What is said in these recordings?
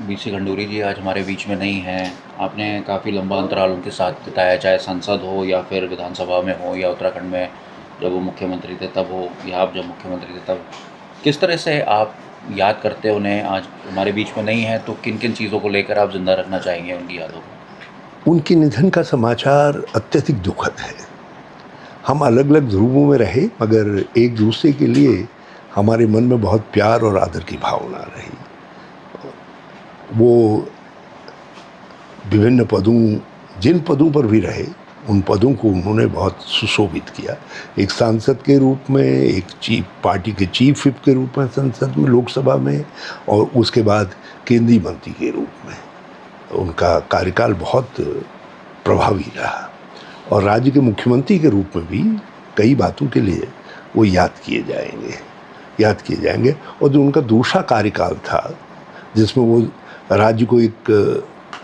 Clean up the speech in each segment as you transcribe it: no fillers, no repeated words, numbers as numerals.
BC Khanduri जी आज हमारे बीच में नहीं हैं। आपने काफ़ी लंबा अंतराल उनके साथ बिताया, चाहे संसद हो या फिर विधानसभा में हो या उत्तराखंड में जब वो मुख्यमंत्री थे तब हो या आप जब मुख्यमंत्री थे तब। किस तरह से आप याद करते उन्हें? आज हमारे बीच में नहीं है तो किन किन चीज़ों को लेकर आप ज़िंदा रखना चाहेंगे उनकी यादों को? उनके निधन का समाचार अत्यधिक दुखद है। हम अलग अलग ध्रुवों में रहे मगर एक दूसरे के लिए हमारे मन में बहुत प्यार और आदर की भावना रही। वो विभिन्न जिन पदों पर भी रहे उन पदों को उन्होंने बहुत सुशोभित किया। एक सांसद के रूप में, एक पार्टी के चीफ व्हिप के रूप में संसद में, लोकसभा में, और उसके बाद केंद्रीय मंत्री के रूप में उनका कार्यकाल बहुत प्रभावी रहा। और राज्य के मुख्यमंत्री के रूप में भी कई बातों के लिए वो याद किए जाएंगे। और जो उनका दूसरा कार्यकाल था जिसमें वो राज्य को एक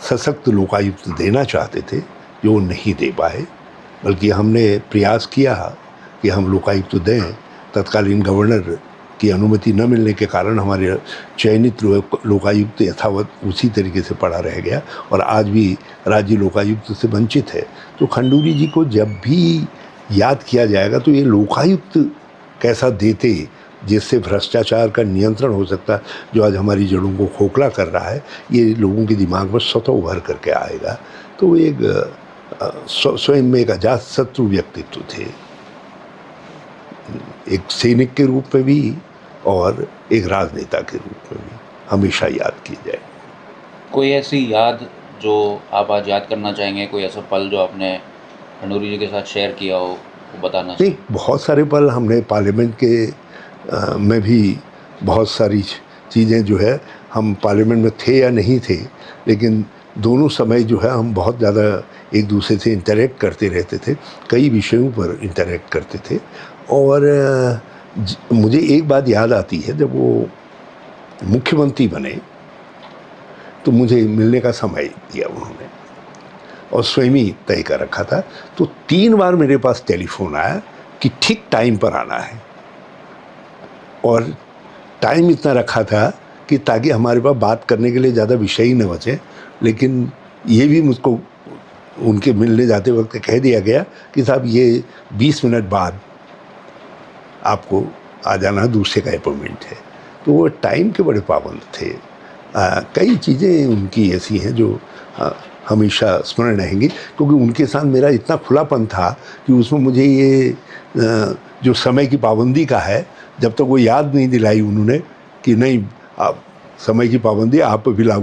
सशक्त लोकायुक्त देना चाहते थे, जो वो नहीं दे पाए, बल्कि हमने प्रयास किया कि हम लोकायुक्त दें। तत्कालीन गवर्नर की अनुमति न मिलने के कारण हमारे चयनित लोकायुक्त यथावत उसी तरीके से पड़ा रह गया और आज भी राज्य लोकायुक्त से वंचित है। तो खंडूरी जी को जब भी याद किया जाएगा तो ये लोकायुक्त कैसा देते जिससे भ्रष्टाचार का नियंत्रण हो सकता, जो आज हमारी जड़ों को खोखला कर रहा है, ये लोगों के दिमाग में स्वतः उभर करके आएगा। तो वो एक स्वयं में एक अजात शत्रु व्यक्तित्व थे, एक सैनिक के रूप में भी और एक राजनेता के रूप में भी हमेशा याद की जाए। कोई ऐसी याद जो आप आज याद करना चाहेंगे? कोई ऐसा पल जो आपने खंडूरी जी के साथ शेयर किया हो, वो बताना नहीं, बहुत सारे पल हमने पार्लियामेंट के में भी बहुत सारी चीज़ें जो है, हम पार्लियामेंट में थे या नहीं थे, लेकिन दोनों समय जो है हम बहुत ज़्यादा एक दूसरे से इंटरेक्ट करते रहते थे, कई विषयों पर इंटरेक्ट करते थे। और मुझे एक बात याद आती है, जब वो मुख्यमंत्री बने तो मुझे मिलने का समय दिया उन्होंने और स्वयं ही तय कर रखा था। तो 3 बार मेरे पास टेलीफोन आया कि ठीक टाइम पर आना है, और टाइम इतना रखा था कि ताकि हमारे पास बात करने के लिए ज़्यादा विषय ही न बचे। लेकिन ये भी मुझको उनके मिलने जाते वक्त कह दिया गया कि साहब ये 20 मिनट बाद आपको आ जाना, दूसरे का अपॉइंटमेंट है। तो वो टाइम के बड़े पाबंद थे। कई चीज़ें उनकी ऐसी हैं जो हमेशा स्मरण रहेंगी, क्योंकि उनके साथ मेरा इतना खुलापन था कि उसमें मुझे ये जो समय की पाबंदी का है, जब तक वो याद नहीं दिलाई उन्होंने कि नहीं, आप समय की पाबंदी आप पे भी लागू